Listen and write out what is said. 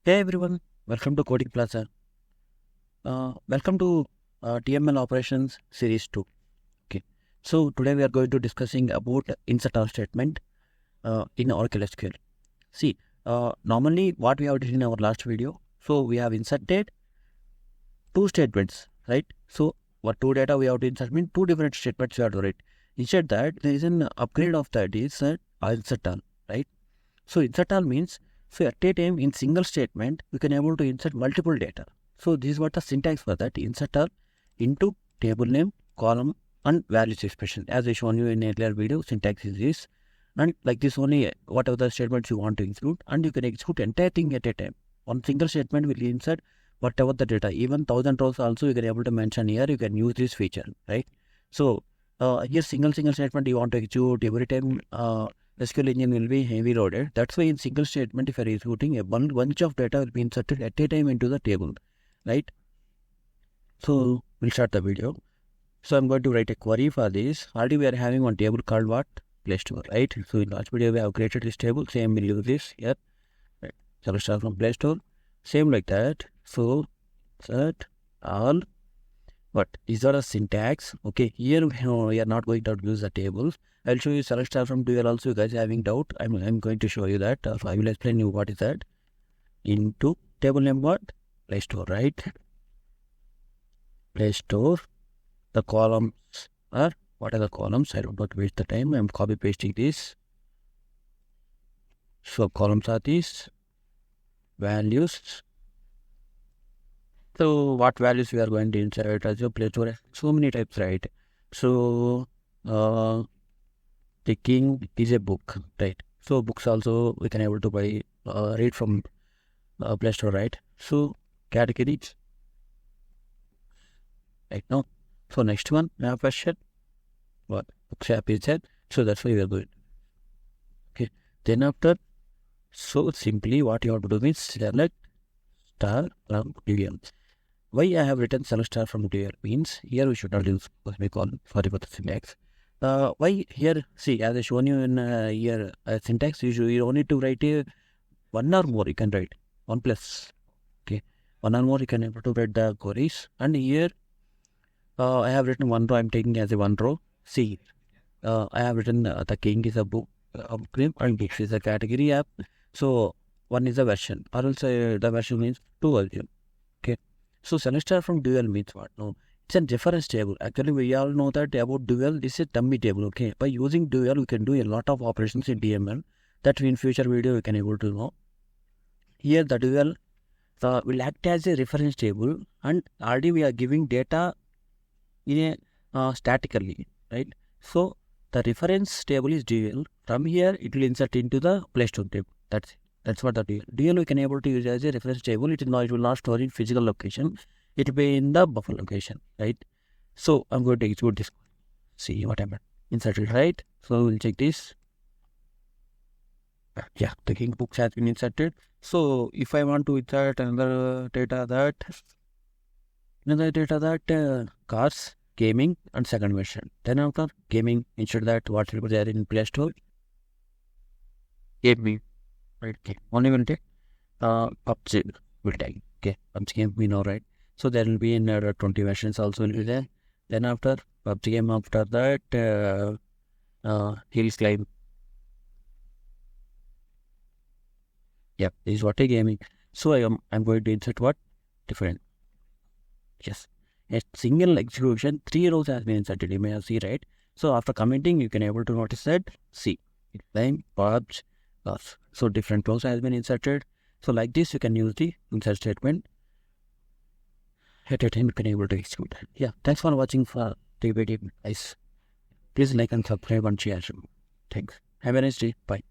Hey everyone, welcome to CodingPlaza. Welcome to DML operations series 2. Okay, so today we are going to discussing about insert all statement in Oracle SQL. See, normally what we have did in our last video, so we have inserted two statements, right? So what two data we have to insert mean two different statements we have to write. Instead that there is an upgrade of that is insert all, right? So insert all means, so at a time in single statement, we can able to insert multiple data. So this is what the syntax for that, insert all into table name, column and values expression. As I shown you in earlier video, syntax is this. And like this only, whatever the statements you want to include, and you can execute entire thing at a time. One single statement will insert whatever the data, even 1000 rows also you can able to mention here, you can use this feature, right? So here single statement you want to execute every time, SQL engine will be heavy loaded. That's why in single statement, if you are executing, a bunch of data will be inserted at a time into the table, right? So we'll start the video. So I'm going to write a query for this. Already we are having one table called what? Play Store, right? So in last video we have created this table. Same we'll use this here. Right. So let's start from Play Store. Same like that. So insert all. But these are a syntax. Okay, here we are not going to use the tables. I'll show you select star from dual also. You guys are having doubt, I'm going to show you that. So I will explain you what is that. Into table name what? Play Store, right? Play Store. The columns are, what are the columns? I don't want to waste the time. I'm copy pasting this. So columns are these. Values. So what values we are going to insert as your Play Store? So many types, right? So the king is a book, right? So books also we can able to buy, read from Play Store, right? So categories, right now. So next one, now question, what books app is that? So that's why we are going. Okay, then after, so simply what you have to do is select star from dual. Why I have written select star from dual means here we should not use semicolon. Sorry for the syntax. Why here? See, as I shown you in here syntax, you don't need to write one or more. You can write one plus. Okay, one or more you can able to write the queries. And here I have written one row. I'm taking as a one row. See, I have written the king is a book, and books is a category app. So one is a version, or else the version means two version. Okay. So select star from dual means what? No, it's a reference table. Actually, we all know that about dual, this is dummy table. Okay, by using dual, we can do a lot of operations in DML. That in future video we can able to know. Here the dual will act as a reference table, and already we are giving data in a statically, right? So the reference table is dual. From here, it will insert into the Play Store table. That's what the dual. Dual we can able to use as a reference table. It will not store in physical location. It will be in the buffer location, right? So I'm going to execute this. See what happened. Inserted, right? So we'll check this. Yeah, the king books has been inserted. So if I want to insert another data that cars, gaming and second version. Then after gaming, ensure that what will be there in Play Store. Gaming. Right, okay. Only will take PUBG will take. Okay, PUBG game we know, right? So there will be in 20 versions also will be there. Then after PUBG game, after that hills climb. Yeah, this is what a gaming. So I'm going to insert what? Different. Yes. A single execution, 3 rows has been inserted. You may have seen, right? So after commenting, you can able to notice that see climb, PUBG. So different rows has been inserted. So like this, you can use the insert statement. At a time, you can able to execute. Yeah, thanks for watching for the video, guys. Please like and subscribe and share. Thanks. Have a nice day. Bye.